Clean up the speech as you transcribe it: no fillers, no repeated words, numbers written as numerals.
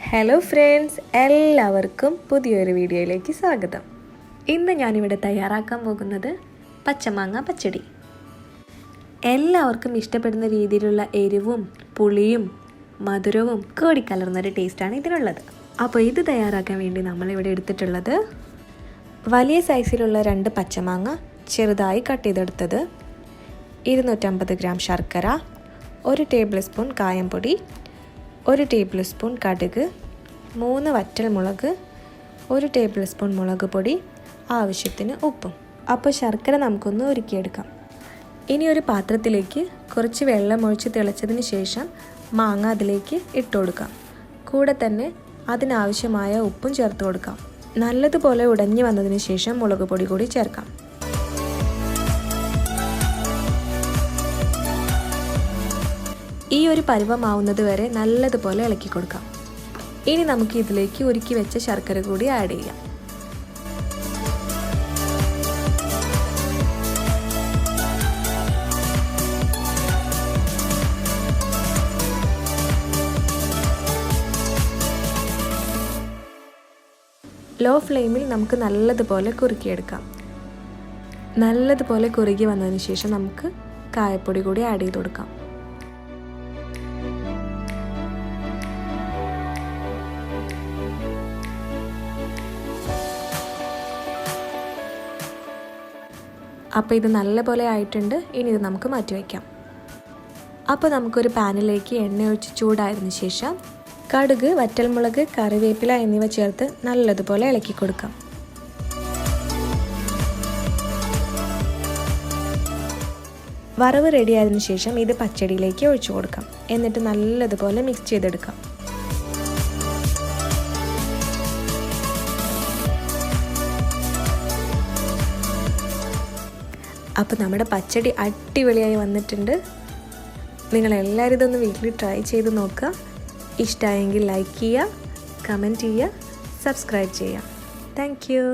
Hello friends, എല്ലാവർക്കും പുതിയൊരു വീഡിയോയിലേക്ക് സ്വാഗതം. ഇന്ന് ഞാനിവിടെ തയ്യാറാക്കാൻ പോകുന്നത് പച്ചമാങ്ങ പച്ചടി. എല്ലാവർക്കും ഇഷ്ടപ്പെടുന്ന രീതിയിലുള്ള എരിവും പുളിയും മധുരവും കൂടിക്കലർന്നൊരു ടേസ്റ്റാണ് ഇതിനുള്ളത്. അപ്പോൾ ഇത് തയ്യാറാക്കാൻ വേണ്ടി നമ്മളിവിടെ എടുത്തിട്ടുള്ളത് വലിയ സൈസിലുള്ള 2 പച്ചമാങ്ങ ചെറുതായി കട്ട് ചെയ്തെടുത്തത്, 250 ഗ്രാം ശർക്കര, 1 ടേബിൾ സ്പൂൺ കായംപൊടി, 1 ടേബിൾ സ്പൂൺ കടുക്, 3 വറ്റൽമുളക്, 1 ടേബിൾ സ്പൂൺ മുളക് പൊടി, ആവശ്യത്തിന് ഉപ്പും. അപ്പോൾ ശർക്കര നമുക്കൊന്ന് ഉരുക്കിയെടുക്കാം. ഇനി ഒരു പാത്രത്തിലേക്ക് കുറച്ച് വെള്ളം ഒഴിച്ച് തിളച്ചതിന് ശേഷം മാങ്ങ അതിലേക്ക് ഇട്ട് കൊടുക്കാം. കൂടെ തന്നെ അതിനാവശ്യമായ ഉപ്പും ചേർത്ത് കൊടുക്കാം. നല്ലതുപോലെ ഉടഞ്ഞു വന്നതിന് ശേഷം മുളക് പൊടി കൂടി ചേർക്കാം. ഈ ഒരു പരുവമാവുന്നത് വരെ നല്ലതുപോലെ ഇളക്കി കൊടുക്കാം. ഇനി നമുക്ക് ഇതിലേക്ക് ഉരുക്കി വെച്ച ശർക്കര കൂടി ആഡ് ചെയ്യാം. ലോ ഫ്ലെയിമിൽ നമുക്ക് നല്ലതുപോലെ കുറുക്കിയെടുക്കാം. നല്ലതുപോലെ കുറുകി വന്നതിന് ശേഷം നമുക്ക് കായപ്പൊടി കൂടി ആഡ് ചെയ്ത് കൊടുക്കാം. അപ്പോൾ ഇത് നല്ലപോലെ ആയിട്ടുണ്ട്. ഇനി ഇത് നമുക്ക് മാറ്റി വയ്ക്കാം. അപ്പോൾ നമുക്കൊരു പാനിലേക്ക് എണ്ണ ഒഴിച്ച് ചൂടായതിനു ശേഷം കടുക്, വറ്റൽമുളക്, കറിവേപ്പില എന്നിവ ചേർത്ത് നല്ലതുപോലെ ഇളക്കി കൊടുക്കാം. വറവ് റെഡിയായതിനു ശേഷം ഇത് പച്ചടിയിലേക്ക് ഒഴിച്ചു കൊടുക്കാം. എന്നിട്ട് നല്ലതുപോലെ മിക്സ് ചെയ്തെടുക്കാം. അപ്പോൾ നമ്മുടെ പച്ചടി അടിപൊളിയായി വന്നിട്ടുണ്ട്. നിങ്ങളെല്ലാവരും ഇതൊന്ന് വീട്ടിൽ ട്രൈ ചെയ്ത് നോക്കുക. ഇഷ്ടമായെങ്കിൽ ലൈക്ക് ചെയ്യുക, കമൻറ്റ് ചെയ്യുക, സബ്സ്ക്രൈബ് ചെയ്യുക. Thank you.